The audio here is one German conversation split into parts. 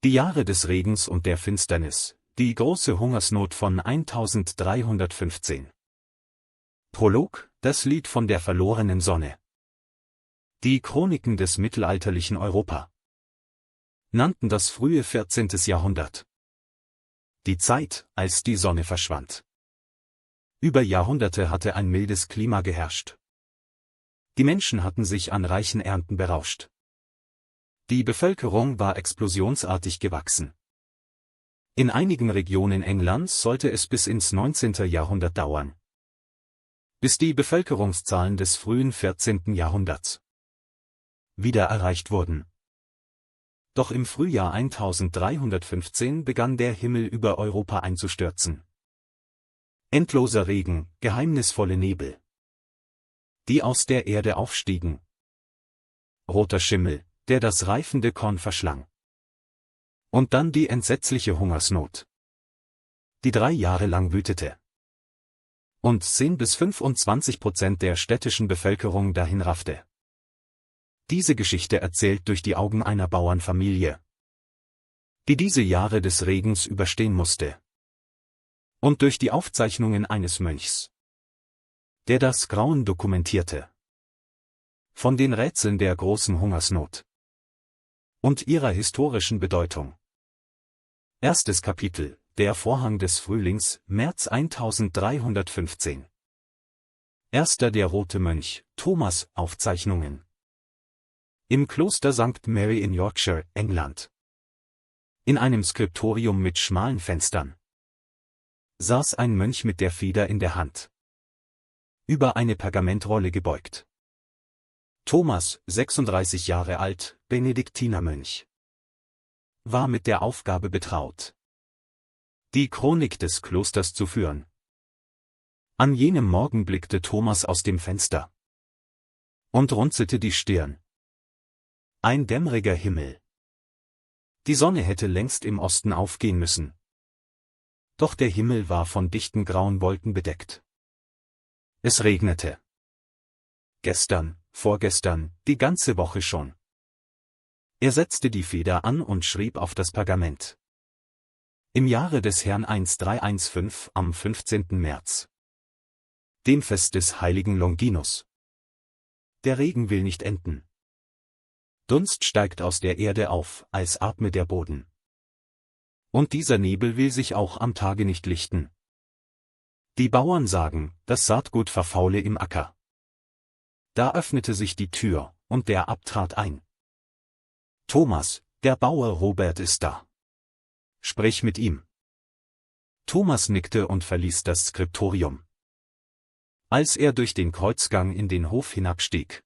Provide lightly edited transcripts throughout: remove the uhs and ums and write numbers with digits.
Die Jahre des Regens und der Finsternis, die große Hungersnot von 1315. Prolog, das Lied von der verlorenen Sonne. Die Chroniken des mittelalterlichen Europa nannten das frühe 14. Jahrhundert. Die Zeit, als die Sonne verschwand. Über Jahrhunderte hatte ein mildes Klima geherrscht. Die Menschen hatten sich an reichen Ernten berauscht. Die Bevölkerung war explosionsartig gewachsen. In einigen Regionen Englands sollte es bis ins 19. Jahrhundert dauern, bis die Bevölkerungszahlen des frühen 14. Jahrhunderts wieder erreicht wurden. Doch im Frühjahr 1315 begann der Himmel über Europa einzustürzen. Endloser Regen, geheimnisvolle Nebel, die aus der Erde aufstiegen. Roter Schimmel, der das reifende Korn verschlang. Und dann die entsetzliche Hungersnot, die 3 Jahre lang wütete und 10–25% der städtischen Bevölkerung dahinraffte. Diese Geschichte erzählt durch die Augen einer Bauernfamilie, die diese Jahre des Regens überstehen musste, und durch die Aufzeichnungen eines Mönchs, der das Grauen dokumentierte. Von den Rätseln der großen Hungersnot und ihrer historischen Bedeutung. Erstes Kapitel, der Vorhang des Frühlings, März 1315. Erster der Rote Mönch, Thomas, Aufzeichnungen. Im Kloster St. Mary in Yorkshire, England. In einem Skriptorium mit schmalen Fenstern saß ein Mönch mit der Feder in der Hand, über eine Pergamentrolle gebeugt. Thomas, 36 Jahre alt, Benediktinermönch, war mit der Aufgabe betraut, die Chronik des Klosters zu führen. An jenem Morgen blickte Thomas aus dem Fenster und runzelte die Stirn. Ein dämmeriger Himmel. Die Sonne hätte längst im Osten aufgehen müssen. Doch der Himmel war von dichten grauen Wolken bedeckt. Es regnete. Gestern, vorgestern, die ganze Woche schon. Er setzte die Feder an und schrieb auf das Pergament. Im Jahre des Herrn 1315, am 15. März. Dem Fest des heiligen Longinus. Der Regen will nicht enden. Dunst steigt aus der Erde auf, als atme der Boden. Und dieser Nebel will sich auch am Tage nicht lichten. Die Bauern sagen, das Saatgut verfaule im Acker. Da öffnete sich die Tür, und der Abt trat ein. Thomas, der Bauer Robert ist da. Sprich mit ihm. Thomas nickte und verließ das Skriptorium. Als er durch den Kreuzgang in den Hof hinabstieg,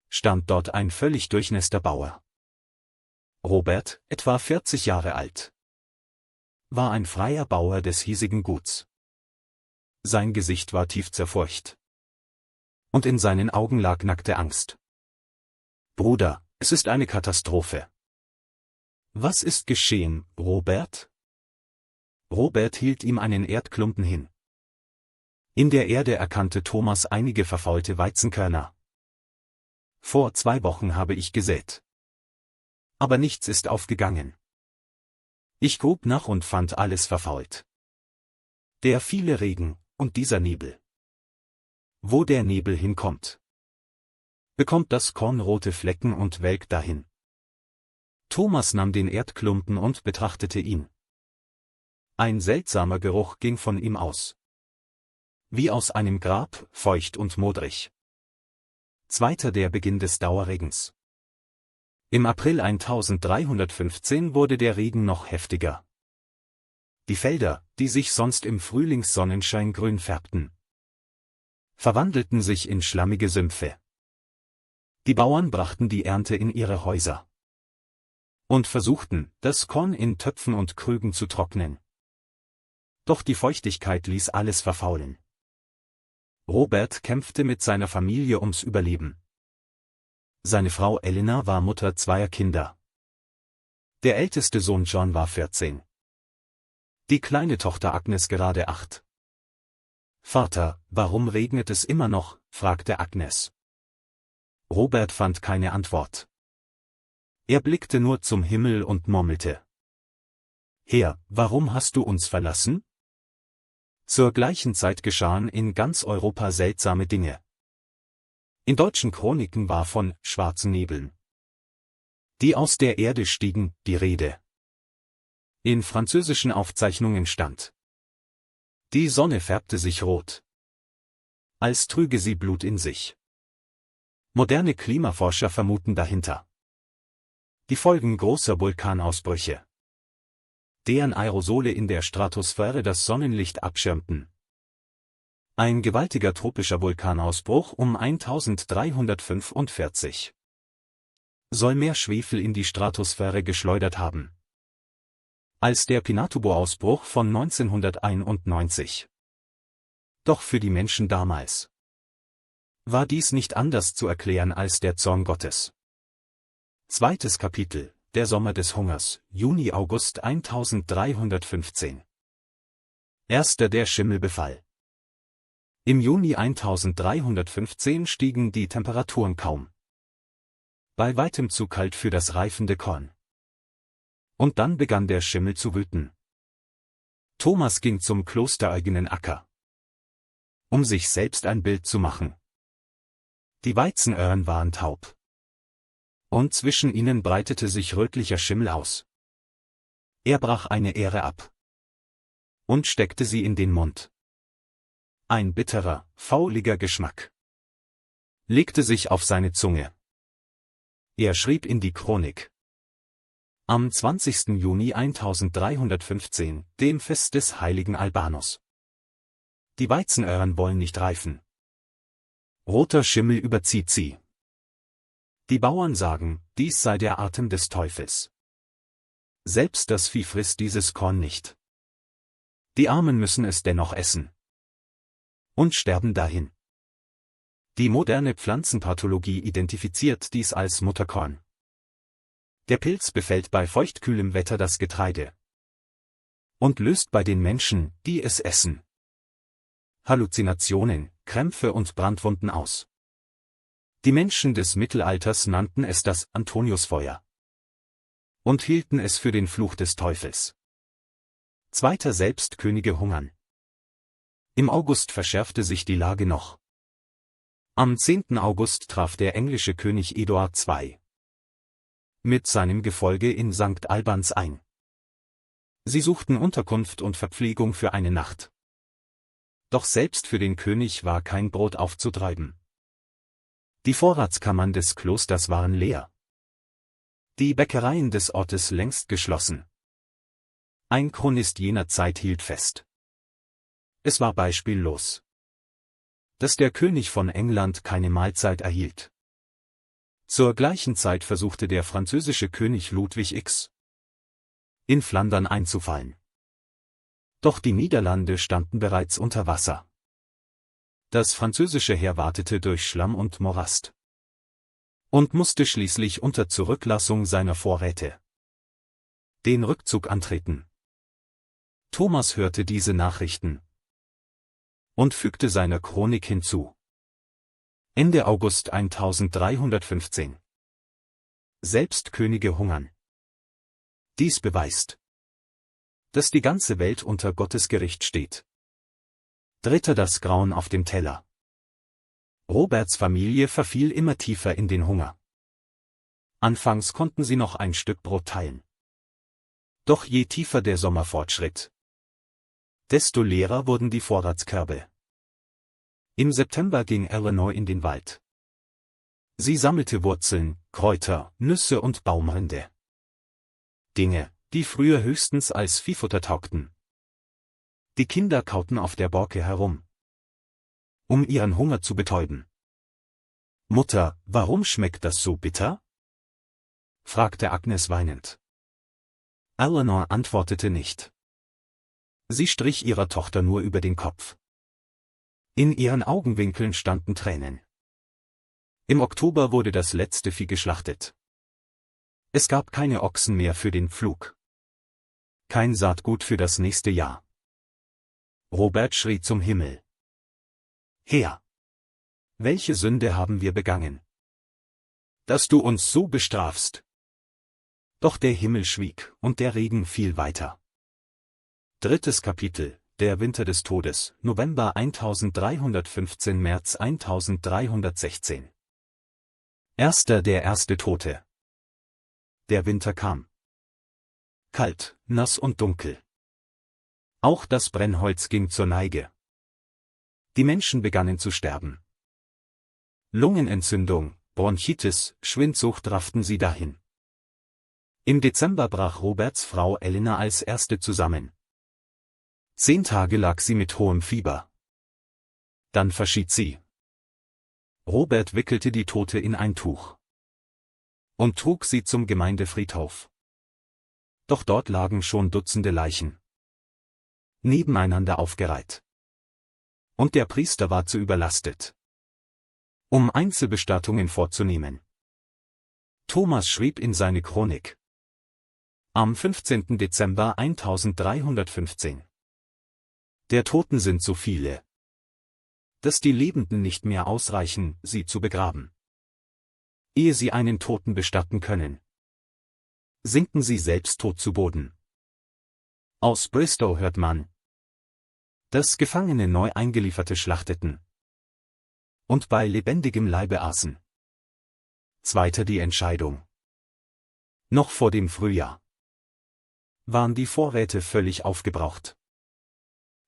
stand dort ein völlig durchnässter Bauer. Robert, etwa 40 Jahre alt, war ein freier Bauer des hiesigen Guts. Sein Gesicht war tief zerfurcht, und in seinen Augen lag nackte Angst. Bruder, es ist eine Katastrophe. Was ist geschehen, Robert? Robert hielt ihm einen Erdklumpen hin. In der Erde erkannte Thomas einige verfaulte Weizenkörner. Vor 2 Wochen habe ich gesät. Aber nichts ist aufgegangen. Ich grub nach und fand alles verfault. Der viele Regen und dieser Nebel. Wo der Nebel hinkommt, bekommt das Korn rote Flecken und welkt dahin. Thomas nahm den Erdklumpen und betrachtete ihn. Ein seltsamer Geruch ging von ihm aus. Wie aus einem Grab, feucht und modrig. Zweiter der Beginn des Dauerregens. Im April 1315 wurde der Regen noch heftiger. Die Felder, die sich sonst im Frühlingssonnenschein grün färbten, verwandelten sich in schlammige Sümpfe. Die Bauern brachten die Ernte in ihre Häuser und versuchten, das Korn in Töpfen und Krügen zu trocknen. Doch die Feuchtigkeit ließ alles verfaulen. Robert kämpfte mit seiner Familie ums Überleben. Seine Frau Elena war Mutter 2 Kinder. Der älteste Sohn John war 14. Die kleine Tochter Agnes gerade 8. »Vater, warum regnet es immer noch?« fragte Agnes. Robert fand keine Antwort. Er blickte nur zum Himmel und murmelte: Herr, warum hast du uns verlassen? Zur gleichen Zeit geschahen in ganz Europa seltsame Dinge. In deutschen Chroniken war von schwarzen Nebeln, die aus der Erde stiegen, die Rede. In französischen Aufzeichnungen stand: Die Sonne färbte sich rot, als trüge sie Blut in sich. Moderne Klimaforscher vermuten dahinter die Folgen großer Vulkanausbrüche, deren Aerosole in der Stratosphäre das Sonnenlicht abschirmten. Ein gewaltiger tropischer Vulkanausbruch um 1345 soll mehr Schwefel in die Stratosphäre geschleudert haben als der Pinatubo-Ausbruch von 1991. Doch für die Menschen damals war dies nicht anders zu erklären als der Zorn Gottes. Zweites Kapitel: Der Sommer des Hungers, Juni-August 1315. Erster der Schimmelbefall. Im Juni 1315 stiegen die Temperaturen kaum. Bei weitem zu kalt für das reifende Korn. Und dann begann der Schimmel zu wüten. Thomas ging zum klostereigenen Acker, um sich selbst ein Bild zu machen. Die Weizenöhren waren taub. Und zwischen ihnen breitete sich rötlicher Schimmel aus. Er brach eine Ähre ab und steckte sie in den Mund. Ein bitterer, fauliger Geschmack legte sich auf seine Zunge. Er schrieb in die Chronik: Am 20. Juni 1315, dem Fest des heiligen Albanus. Die Weizenöhren wollen nicht reifen. Roter Schimmel überzieht sie. Die Bauern sagen, dies sei der Atem des Teufels. Selbst das Vieh frisst dieses Korn nicht. Die Armen müssen es dennoch essen und sterben dahin. Die moderne Pflanzenpathologie identifiziert dies als Mutterkorn. Der Pilz befällt bei feuchtkühlem Wetter das Getreide und löst bei den Menschen, die es essen, Halluzinationen, Krämpfe und Brandwunden aus. Die Menschen des Mittelalters nannten es das Antoniusfeuer und hielten es für den Fluch des Teufels. Zweiter selbst Könige hungern. Im August verschärfte sich die Lage noch. Am 10. August traf der englische König Eduard II mit seinem Gefolge in St. Albans ein. Sie suchten Unterkunft und Verpflegung für eine Nacht. Doch selbst für den König war kein Brot aufzutreiben. Die Vorratskammern des Klosters waren leer. Die Bäckereien des Ortes längst geschlossen. Ein Chronist jener Zeit hielt fest: Es war beispiellos, dass der König von England keine Mahlzeit erhielt. Zur gleichen Zeit versuchte der französische König Ludwig X in Flandern einzufallen. Doch die Niederlande standen bereits unter Wasser. Das französische Heer watete durch Schlamm und Morast und musste schließlich unter Zurücklassung seiner Vorräte den Rückzug antreten. Thomas hörte diese Nachrichten und fügte seiner Chronik hinzu: Ende August 1315. Selbst Könige hungern. Dies beweist, dass die ganze Welt unter Gottes Gericht steht. Dritter das Grauen auf dem Teller. Roberts Familie verfiel immer tiefer in den Hunger. Anfangs konnten sie noch ein Stück Brot teilen. Doch je tiefer der Sommer fortschritt, desto leerer wurden die Vorratskörbe. Im September ging Eleanor in den Wald. Sie sammelte Wurzeln, Kräuter, Nüsse und Baumrinde. Dinge, die früher höchstens als Viehfutter taugten. Die Kinder kauten auf der Borke herum, um ihren Hunger zu betäuben. »Mutter, warum schmeckt das so bitter?« fragte Agnes weinend. Eleanor antwortete nicht. Sie strich ihrer Tochter nur über den Kopf. In ihren Augenwinkeln standen Tränen. Im Oktober wurde das letzte Vieh geschlachtet. Es gab keine Ochsen mehr für den Pflug. Kein Saatgut für das nächste Jahr. Robert schrie zum Himmel: Herr, welche Sünde haben wir begangen, dass du uns so bestrafst? Doch der Himmel schwieg, und der Regen fiel weiter. Drittes Kapitel, der Winter des Todes, November 1315 – März 1316. Der erste Tote. Der Winter kam. Kalt, nass und dunkel. Auch das Brennholz ging zur Neige. Die Menschen begannen zu sterben. Lungenentzündung, Bronchitis, Schwindsucht rafften sie dahin. Im Dezember brach Roberts Frau Elena als erste zusammen. 10 Tage lag sie mit hohem Fieber. Dann verschied sie. Robert wickelte die Tote in ein Tuch und trug sie zum Gemeindefriedhof. Doch dort lagen schon Dutzende Leichen, nebeneinander aufgereiht. Und der Priester war zu überlastet, um Einzelbestattungen vorzunehmen. Thomas schrieb in seine Chronik: Am 15. Dezember 1315. Der Toten sind so viele, dass die Lebenden nicht mehr ausreichen, sie zu begraben. Ehe sie einen Toten bestatten können, sinken sie selbst tot zu Boden. Aus Bristow hört man, dass Gefangene neu Eingelieferte schlachteten und bei lebendigem Leibe aßen. Zweiter die Entscheidung. Noch vor dem Frühjahr waren die Vorräte völlig aufgebraucht.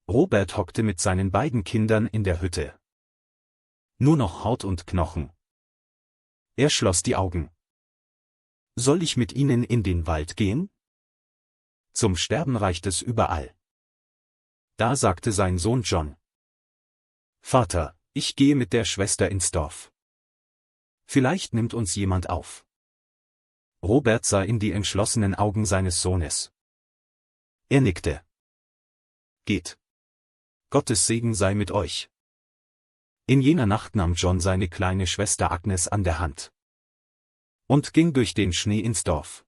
Robert hockte mit seinen beiden Kindern in der Hütte. Nur noch Haut und Knochen. Er schloss die Augen. Soll ich mit Ihnen in den Wald gehen? Zum Sterben reicht es überall. Da sagte sein Sohn John: Vater, ich gehe mit der Schwester ins Dorf. Vielleicht nimmt uns jemand auf. Robert sah in die entschlossenen Augen seines Sohnes. Er nickte. Geht. Gottes Segen sei mit euch. In jener Nacht nahm John seine kleine Schwester Agnes an der Hand und ging durch den Schnee ins Dorf.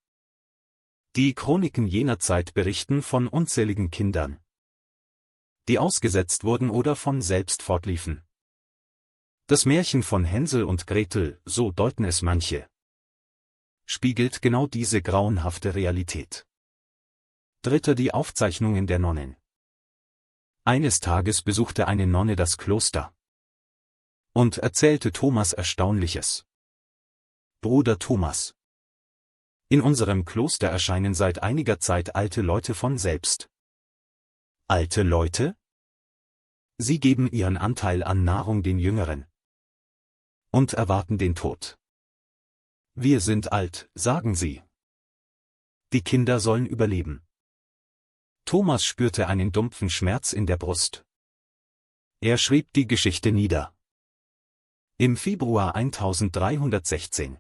Die Chroniken jener Zeit berichten von unzähligen Kindern, die ausgesetzt wurden oder von selbst fortliefen. Das Märchen von Hänsel und Gretel, so deuten es manche, spiegelt genau diese grauenhafte Realität. Dritter die Aufzeichnungen der Nonnen. Eines Tages besuchte eine Nonne das Kloster und erzählte Thomas Erstaunliches. Bruder Thomas: In unserem Kloster erscheinen seit einiger Zeit alte Leute von selbst. Alte Leute? Sie geben ihren Anteil an Nahrung den Jüngeren und erwarten den Tod. Wir sind alt, sagen sie. Die Kinder sollen überleben. Thomas spürte einen dumpfen Schmerz in der Brust. Er schrieb die Geschichte nieder. Im Februar 1316.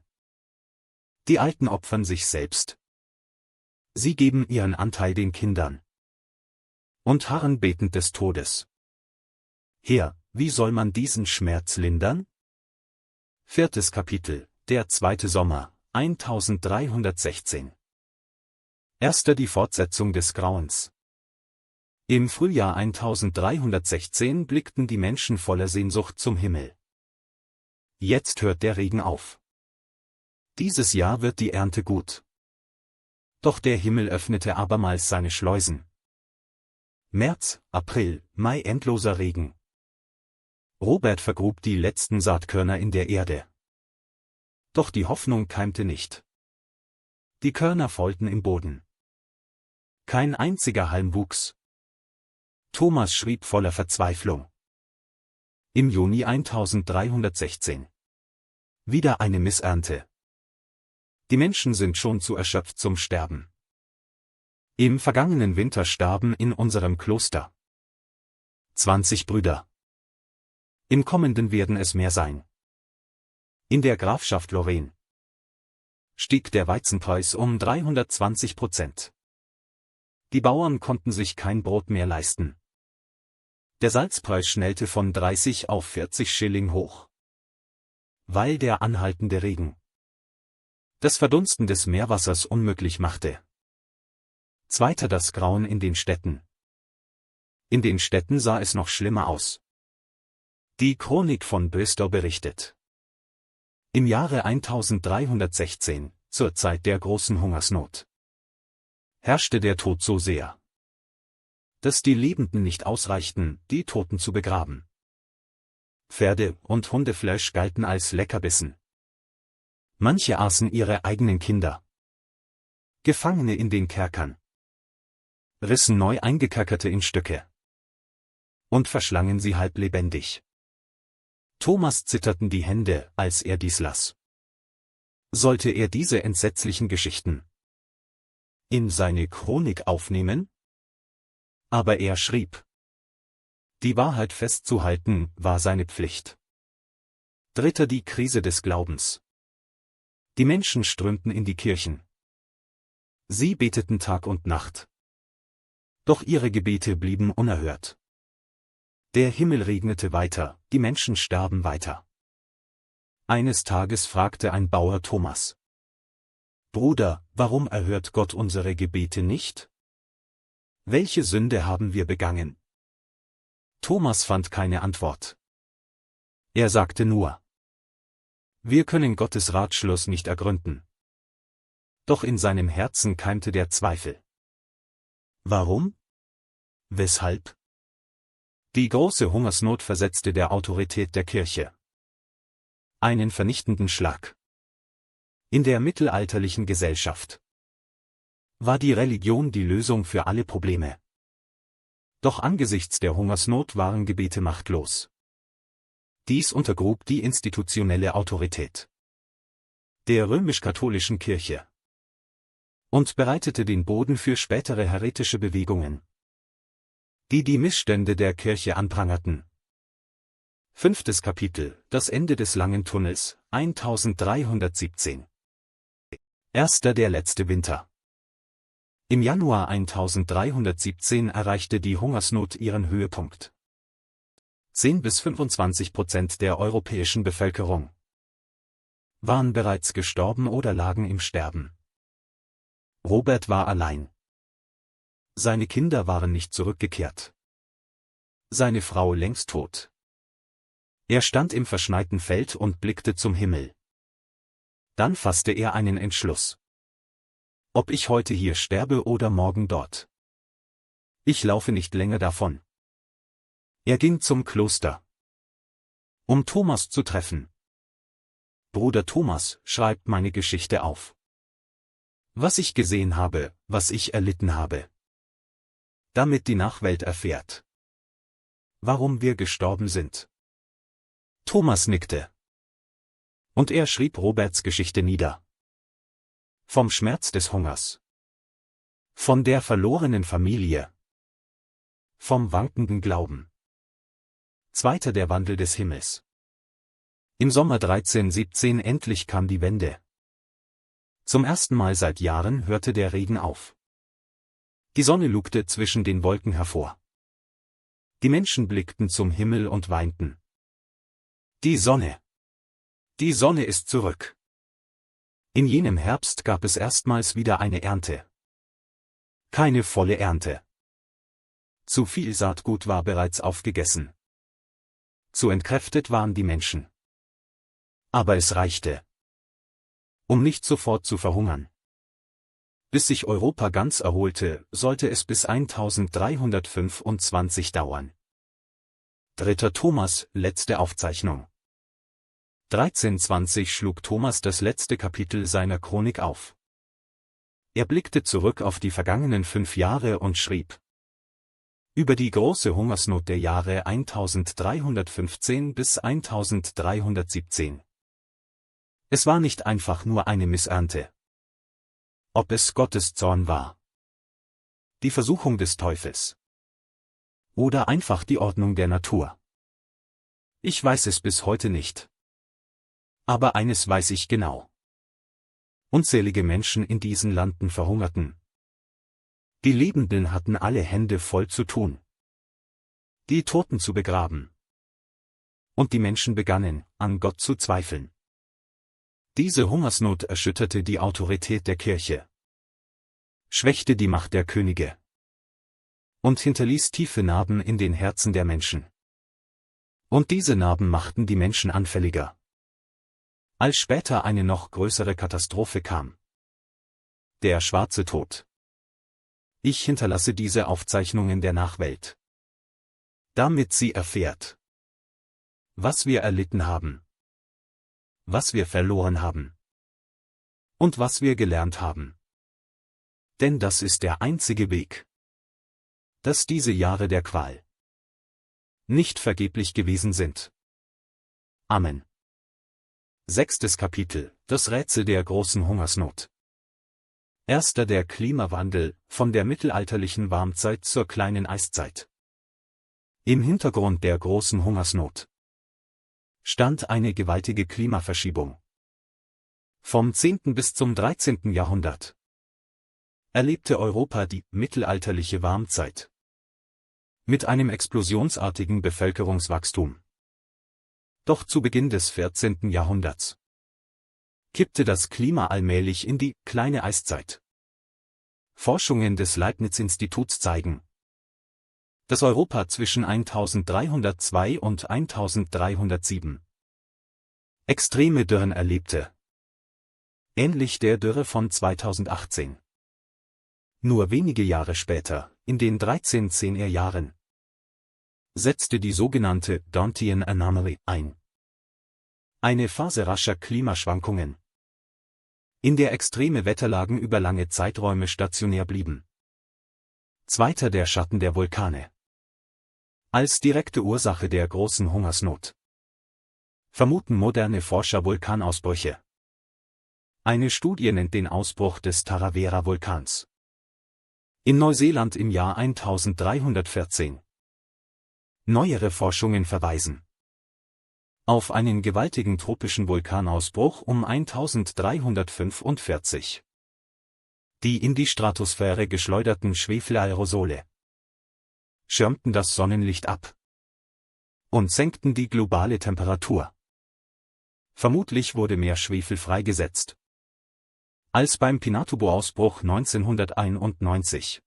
Die Alten opfern sich selbst. Sie geben ihren Anteil den Kindern und harren betend des Todes. Herr, wie soll man diesen Schmerz lindern? Viertes Kapitel, der zweite Sommer, 1316. Die Fortsetzung des Grauens. Im Frühjahr 1316 blickten die Menschen voller Sehnsucht zum Himmel. Jetzt hört der Regen auf. Dieses Jahr wird die Ernte gut. Doch der Himmel öffnete abermals seine Schleusen. März, April, Mai endloser Regen. Robert vergrub die letzten Saatkörner in der Erde. Doch die Hoffnung keimte nicht. Die Körner faulten im Boden. Kein einziger Halm wuchs. Thomas schrieb voller Verzweiflung. Im Juni 1316. Wieder eine Missernte. Die Menschen sind schon zu erschöpft zum Sterben. Im vergangenen Winter starben in unserem Kloster 20 Brüder. Im kommenden werden es mehr sein. In der Grafschaft Lorraine stieg der Weizenpreis um 320%. Die Bauern konnten sich kein Brot mehr leisten. Der Salzpreis schnellte von 30 auf 40 Schilling hoch, weil der anhaltende Regen das Verdunsten des Meerwassers unmöglich machte. Zweiter das Grauen in den Städten. In den Städten sah es noch schlimmer aus. Die Chronik von Bristow berichtet: Im Jahre 1316 zur Zeit der großen Hungersnot herrschte der Tod so sehr, dass die Lebenden nicht ausreichten, die Toten zu begraben. Pferde- und Hundefleisch galten als Leckerbissen. Manche aßen ihre eigenen Kinder. Gefangene in den Kerkern rissen neu eingekerkerte in Stücke und verschlangen sie halb lebendig. Thomas zitterten die Hände, als er dies las. Sollte er diese entsetzlichen Geschichten in seine Chronik aufnehmen? Aber er schrieb: Die Wahrheit festzuhalten, war seine Pflicht. Dritter, die Krise des Glaubens. Die Menschen strömten in die Kirchen. Sie beteten Tag und Nacht. Doch ihre Gebete blieben unerhört. Der Himmel regnete weiter, die Menschen starben weiter. Eines Tages fragte ein Bauer Thomas: Bruder, warum erhört Gott unsere Gebete nicht? Welche Sünde haben wir begangen? Thomas fand keine Antwort. Er sagte nur: Wir können Gottes Ratschluss nicht ergründen. Doch in seinem Herzen keimte der Zweifel. Warum? Weshalb? Die große Hungersnot versetzte der Autorität der Kirche einen vernichtenden Schlag. In der mittelalterlichen Gesellschaft war die Religion die Lösung für alle Probleme. Doch angesichts der Hungersnot waren Gebete machtlos. Dies untergrub die institutionelle Autorität der römisch-katholischen Kirche und bereitete den Boden für spätere häretische Bewegungen, die die Missstände der Kirche anprangerten. 5. Kapitel, das Ende des langen Tunnels, 1317. Erster, der letzte Winter. Im Januar 1317 erreichte die Hungersnot ihren Höhepunkt. 10–25% der europäischen Bevölkerung waren bereits gestorben oder lagen im Sterben. Robert war allein. Seine Kinder waren nicht zurückgekehrt. Seine Frau längst tot. Er stand im verschneiten Feld und blickte zum Himmel. Dann fasste er einen Entschluss. Ob ich heute hier sterbe oder morgen dort. Ich laufe nicht länger davon. Er ging zum Kloster, um Thomas zu treffen. Bruder Thomas, schreibt meine Geschichte auf. Was ich gesehen habe, was ich erlitten habe. Damit die Nachwelt erfährt, warum wir gestorben sind. Thomas nickte. Und er schrieb Roberts Geschichte nieder. Vom Schmerz des Hungers. Von der verlorenen Familie. Vom wankenden Glauben. Zweiter, der Wandel des Himmels. Im Sommer 1317 endlich kam die Wende. Zum ersten Mal seit Jahren hörte der Regen auf. Die Sonne lugte zwischen den Wolken hervor. Die Menschen blickten zum Himmel und weinten. Die Sonne! Die Sonne ist zurück! In jenem Herbst gab es erstmals wieder eine Ernte. Keine volle Ernte. Zu viel Saatgut war bereits aufgegessen. Zu entkräftet waren die Menschen. Aber es reichte, um nicht sofort zu verhungern. Bis sich Europa ganz erholte, sollte es bis 1325 dauern. 3. Thomas, letzte Aufzeichnung. 1320 schlug Thomas das letzte Kapitel seiner Chronik auf. Er blickte zurück auf die vergangenen 5 Jahre und schrieb über die große Hungersnot der Jahre 1315 bis 1317. Es war nicht einfach nur eine Missernte. Ob es Gottes Zorn war, die Versuchung des Teufels oder einfach die Ordnung der Natur. Ich weiß es bis heute nicht. Aber eines weiß ich genau. Unzählige Menschen in diesen Landen verhungerten. Die Lebenden hatten alle Hände voll zu tun, die Toten zu begraben. Und die Menschen begannen, an Gott zu zweifeln. Diese Hungersnot erschütterte die Autorität der Kirche, schwächte die Macht der Könige und hinterließ tiefe Narben in den Herzen der Menschen. Und diese Narben machten die Menschen anfälliger. Als später eine noch größere Katastrophe kam, Der schwarze Tod. Ich hinterlasse diese Aufzeichnungen der Nachwelt, damit sie erfährt, was wir erlitten haben, was wir verloren haben und was wir gelernt haben. Denn das ist der einzige Weg, dass diese Jahre der Qual nicht vergeblich gewesen sind. Amen. 6. Kapitel, das Rätsel der großen Hungersnot. 1. Der Klimawandel, von der mittelalterlichen Warmzeit zur kleinen Eiszeit. Im Hintergrund der großen Hungersnot stand eine gewaltige Klimaverschiebung. Vom 10. bis zum 13. Jahrhundert erlebte Europa die mittelalterliche Warmzeit mit einem explosionsartigen Bevölkerungswachstum. Doch zu Beginn des 14. Jahrhunderts kippte das Klima allmählich in die kleine Eiszeit. Forschungen des Leibniz-Instituts zeigen, dass Europa zwischen 1302 und 1307 extreme Dürren erlebte, ähnlich der Dürre von 2018. Nur wenige Jahre später, in den 1310er Jahren, setzte die sogenannte Dantean Anomaly ein. Eine Phase rascher Klimaschwankungen, in der extreme Wetterlagen über lange Zeiträume stationär blieben. 2. Der Schatten der Vulkane. Als direkte Ursache der großen Hungersnot vermuten moderne Forscher Vulkanausbrüche. Eine Studie nennt den Ausbruch des Taravera-Vulkans in Neuseeland im Jahr 1314. Neuere Forschungen verweisen auf einen gewaltigen tropischen Vulkanausbruch um 1345. Die in die Stratosphäre geschleuderten Schwefelaerosole schirmten das Sonnenlicht ab und senkten die globale Temperatur. Vermutlich wurde mehr Schwefel freigesetzt als beim Pinatubo-Ausbruch 1991.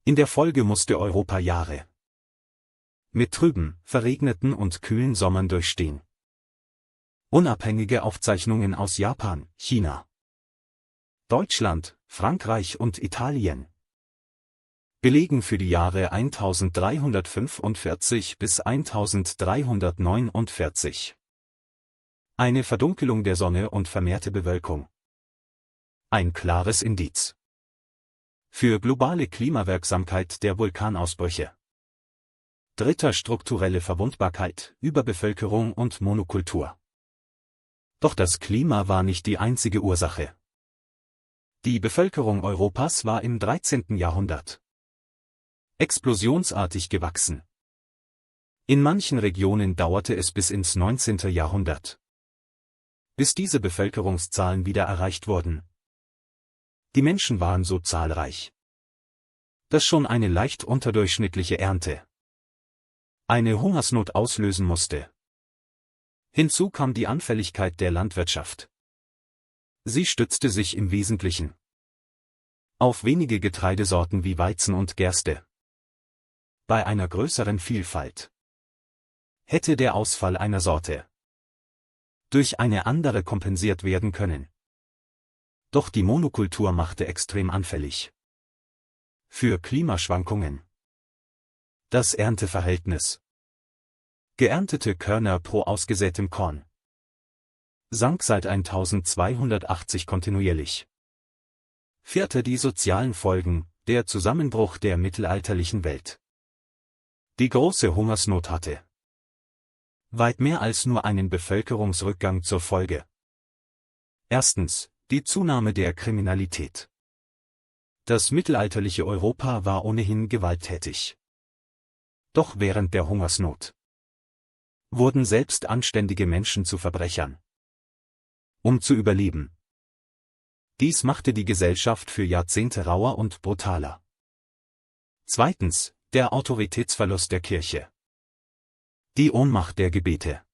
In der Folge musste Europa Jahre mit trüben, verregneten und kühlen Sommern durchstehen. Unabhängige Aufzeichnungen aus Japan, China, Deutschland, Frankreich und Italien belegen für die Jahre 1345 bis 1349 eine Verdunkelung der Sonne und vermehrte Bewölkung. Ein klares Indiz für globale Klimawirksamkeit der Vulkanausbrüche. 3. Strukturelle Verwundbarkeit, Überbevölkerung und Monokultur. Doch das Klima war nicht die einzige Ursache. Die Bevölkerung Europas war im 13. Jahrhundert explosionsartig gewachsen. In manchen Regionen dauerte es bis ins 19. Jahrhundert, bis diese Bevölkerungszahlen wieder erreicht wurden. Die Menschen waren so zahlreich, dass schon eine leicht unterdurchschnittliche Ernte eine Hungersnot auslösen musste. Hinzu kam die Anfälligkeit der Landwirtschaft. Sie stützte sich im Wesentlichen auf wenige Getreidesorten wie Weizen und Gerste. Bei einer größeren Vielfalt hätte der Ausfall einer Sorte durch eine andere kompensiert werden können. Doch die Monokultur machte extrem anfällig für Klimaschwankungen. Das Ernteverhältnis: geerntete Körner pro ausgesätem Korn sank seit 1280 kontinuierlich. 4. Die sozialen Folgen, der Zusammenbruch der mittelalterlichen Welt. Die große Hungersnot hatte weit mehr als nur einen Bevölkerungsrückgang zur Folge. 1. Die Zunahme der Kriminalität. Das mittelalterliche Europa war ohnehin gewalttätig. Doch während der Hungersnot wurden selbst anständige Menschen zu Verbrechern, um zu überleben. Dies machte die Gesellschaft für Jahrzehnte rauer und brutaler. 2. Der Autoritätsverlust der Kirche. Die Ohnmacht der Gebete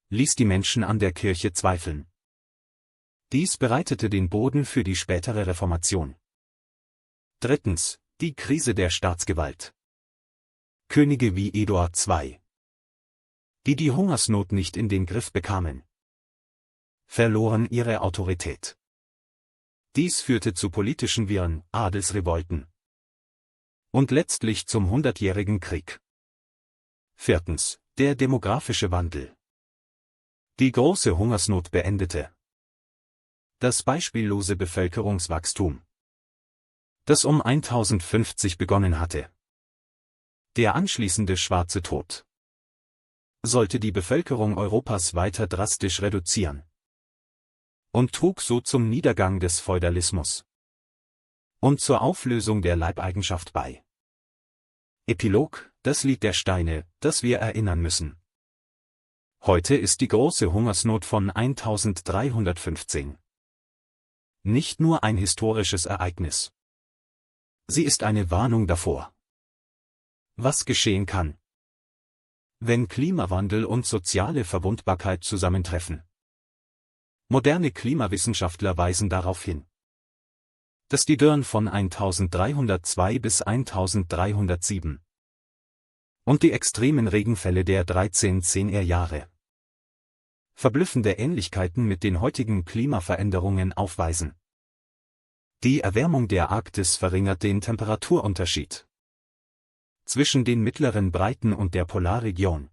ließ die Menschen an der Kirche zweifeln. Dies bereitete den Boden für die spätere Reformation. 3. Die Krise der Staatsgewalt. Könige wie Eduard II, die Hungersnot nicht in den Griff bekamen, verloren ihre Autorität. Dies führte zu politischen Wirren, Adelsrevolten und letztlich zum Hundertjährigen Krieg. Viertens, der demografische Wandel. Die große Hungersnot beendete das beispiellose Bevölkerungswachstum, das um 1050 begonnen hatte. Der anschließende Schwarze Tod sollte die Bevölkerung Europas weiter drastisch reduzieren und trug so zum Niedergang des Feudalismus und zur Auflösung der Leibeigenschaft bei. Epilog, das Lied der Steine, das wir erinnern müssen. Heute ist die große Hungersnot von 1315 nicht nur ein historisches Ereignis. Sie ist eine Warnung davor, was geschehen kann, wenn Klimawandel und soziale Verwundbarkeit zusammentreffen. Moderne Klimawissenschaftler weisen darauf hin, dass die Dürren von 1302 bis 1307 und die extremen Regenfälle der 1310er Jahre verblüffende Ähnlichkeiten mit den heutigen Klimaveränderungen aufweisen. Die Erwärmung der Arktis verringert den Temperaturunterschied zwischen den mittleren Breiten und der Polarregion,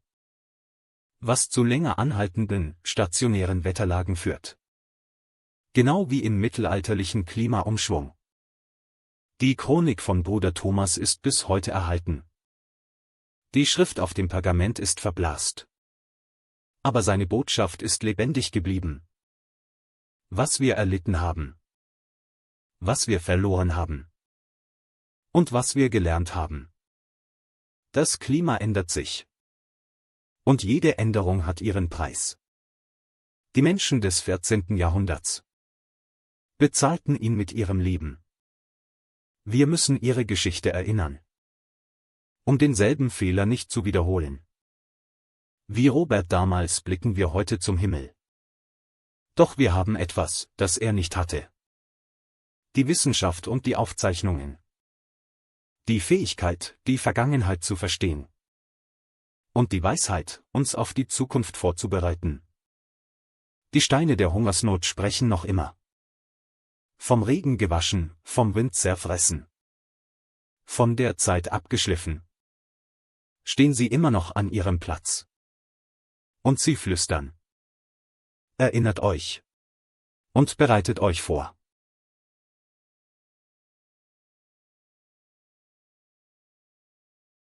was zu länger anhaltenden, stationären Wetterlagen führt. Genau wie im mittelalterlichen Klimaumschwung. Die Chronik von Bruder Thomas ist bis heute erhalten. Die Schrift auf dem Pergament ist verblasst. Aber seine Botschaft ist lebendig geblieben. Was wir erlitten haben, was wir verloren haben und was wir gelernt haben. Das Klima ändert sich. Und jede Änderung hat ihren Preis. Die Menschen des 14. Jahrhunderts bezahlten ihn mit ihrem Leben. Wir müssen ihre Geschichte erinnern, um denselben Fehler nicht zu wiederholen. Wie Robert damals blicken wir heute zum Himmel. Doch wir haben etwas, das er nicht hatte. Die Wissenschaft und die Aufzeichnungen. Die Fähigkeit, die Vergangenheit zu verstehen. Und die Weisheit, uns auf die Zukunft vorzubereiten. Die Steine der Hungersnot sprechen noch immer. Vom Regen gewaschen, vom Wind zerfressen. Von der Zeit abgeschliffen. Stehen sie immer noch an ihrem Platz. Und sie flüstern: Erinnert euch. Und bereitet euch vor.